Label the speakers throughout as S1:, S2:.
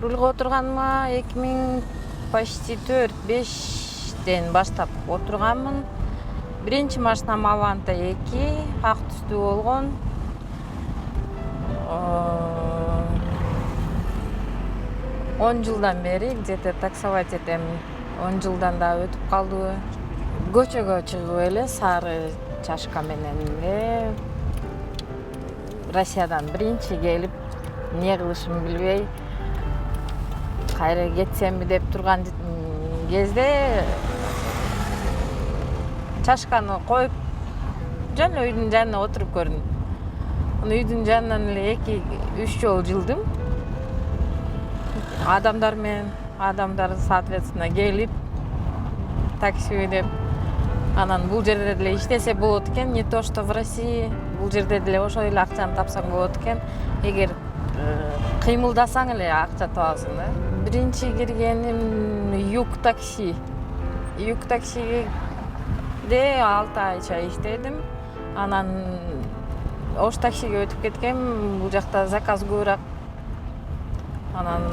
S1: рульга отурганыма 2000 почти 4-5-тен баштап отурганмын. Биринчи машинам Аванта 2, ак түстүү болгон. 10 жылдан бери где-то таксовать этем. 10 жылдан да өтүп калды. Көчөгө чыгып эле сары чашка менен эле Россиядан биринчи келип, эмне кылышымды билбей, кайра кетсемби деп турган кезде чашканы коюп жана үйдүн жанына отуруп көрдүм. Үйдүн жанынан эле 2-3 жолу жылдым. Адамдар соответственно келип такси деп анан бул жерде деле иштесе болот экен, не то что в России. Бул жерде деле ошол эле акчаны тапсаң болот экен. Эгер кыймылдасаң эле акча табасың да. Биринчи киргеним Юг такси. Юг таксиде 6 айча иштедим. Анан Ош таксиге өтүп кеткем. Бул жакта заказ көбүрөөк. Анан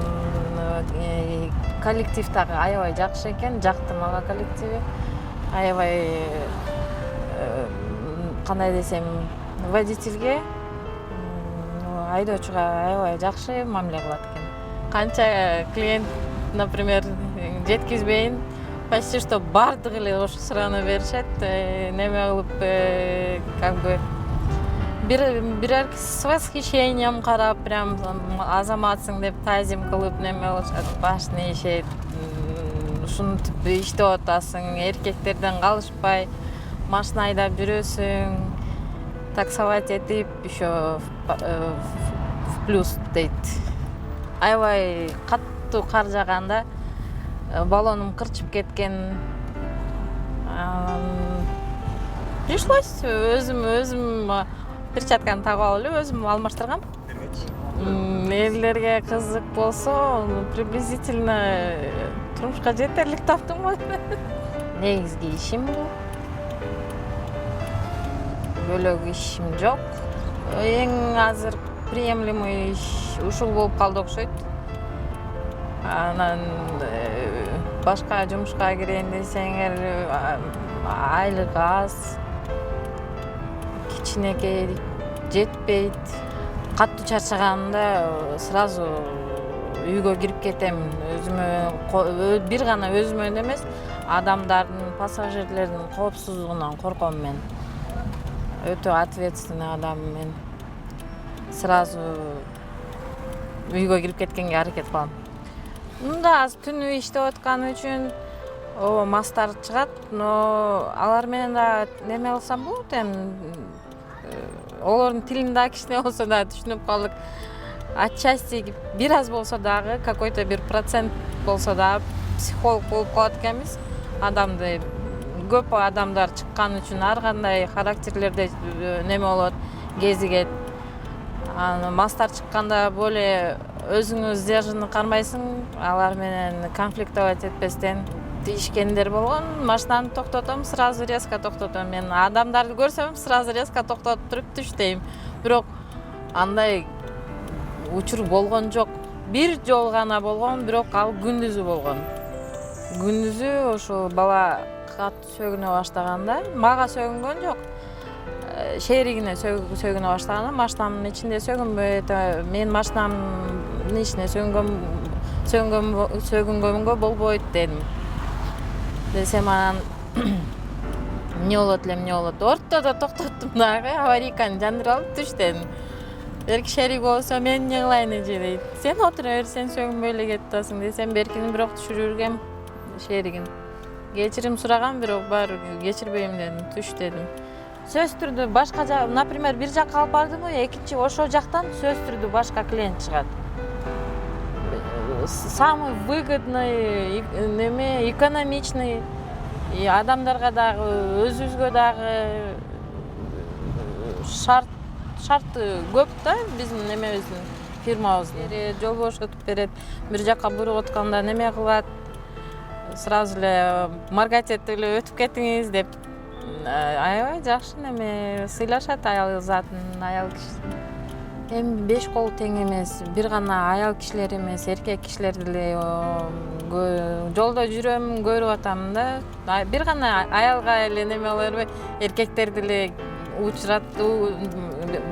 S1: коллектив дагы аябай жакшы экен. Жактым ага коллективи. Аябай кандай десем, водительге, айдоочуга аябай жакшы мамиле кылат экен. Канча клиент, например, жеткизбейин, почти что бардыгы эле ошо суроону беришет. Неме кылып, как бы бир с восхищением карап, прям азаматсың деп тазим кылып неме кылышат. Башын ийишет. Ушинтип иштеп атасың, эркектерден калышпай, машина айдап жүрөсүң, таксовать этип, еще в плюс дейт. Аябай каттуу кар жааганда баллонум кырчып кеткен. Пришлось өзүм перчатканы тагып алып эле өзүм алмаштыргам. Элдерге кызык болсо, приблизительно турмушка жетерлик таптым го. Негизги ишим бул. Бөлөк ишим жок. Эң азыр приемлемый иш ушул болуп калды окшойт. Анан башка жумушка кирейин десеңер, айлык аз, кичинекей жетпейт. Каттуу чарчаганымда сразу үйгө кирип кетем. Өзүмө бир гана өзүмө эмес, адамдардын, пассажирлердин коопсуздугунан корком мен. Өтө ответственный адам мен. Сразу үйгө кирип кеткенге аракет кылам. Мында аз түнү иштеп аткан үчүн мастар чыгат, но алар менен да неме кылсам болот эми. Олордун тилин да кичине болсо да түшүнүп калдык. Отчасти бир аз болсо дагы, какой-то бир процент болсо да психолог болуп калат экенбиз. Адамды көп адамдар чыккан үчүн ар кандай характерлерде неме болот, кезигет. Мастар чыкканда более өзүңү сдержанный кармайсың, алар менен конфликтовать этпестен тийишкендер болгон. Машинаны токтотом, сразу резко токтотом. Мен адамдарды көрсөм, сразу резко токтотуп туруп түштейм. Бирок андай учур болгон жок. Бир жол гана болгон, бирок ал күндүзү болгон. Күндүзү ошо бала катты сөгүнө баштаганда, мага сөгүнгөн жок. Шеригине сөгүнө баштаганда, машинамдын ичинде сөгүнбөйт. Мен машинамдын ичине сөгүнгөнгө болбойт дедим. Десем анан эмне болот? Ортодо токтоттум дагы, аварийканы жандырып алып түштүм. Берки шерик болсо мен эмне кылайын эже дейт. Сен отура бер, сен сөгүнбөй эле кетип атасың десем, беркини бирок түшүрүргем шеригин. Кечирим сурагам, бирок баары кечирбейм дедим, түш дедим. Сөз түрдүү башка, например, бир жакка алып бардымы, экинчи ошол жактан сөз түрдүү башка клиент чыгат. Самый выгодный, неме, экономичный, адамдарга дагы, өзүбүзгө дагы шарты көп да, биздин немебиздин, фирмабыздын. Жол бошотуп берет, бир жакка буруп атканда неме кылат, сразу эле маргать этип эле өтүп кетиңиз деп. Аябай жакшы неме сыйлашат аял затын, аял киши. Эми беш кол тең эмес, бир гана аял кишилер эмес, эркек кишилер деле жолдо жүрөм, көрүп атам да. Бир гана аялга эле неме боло бербей, эркектер деле учурат.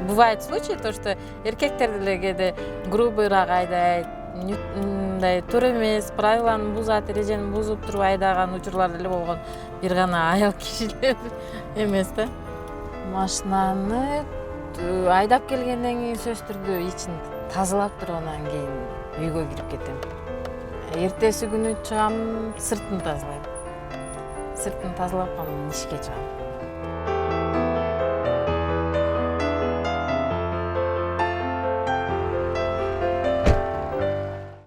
S1: Бывает случай, то что эркектер деле кээде грубыйраак айдайт, мындай туура эмес, правиланы бузат, эрежени бузуп туруп айдаган учурлар деле болгон. Бир гана аял кишилер эмес да. Машинаны айдап келгенден кийин сөзсүз түрдө ичин тазалап туруп анан кийин үйгө кирип кетем. Эртеси күнү чыгам, сыртын тазалайм. Сыртын тазалап анан ишке чыгам.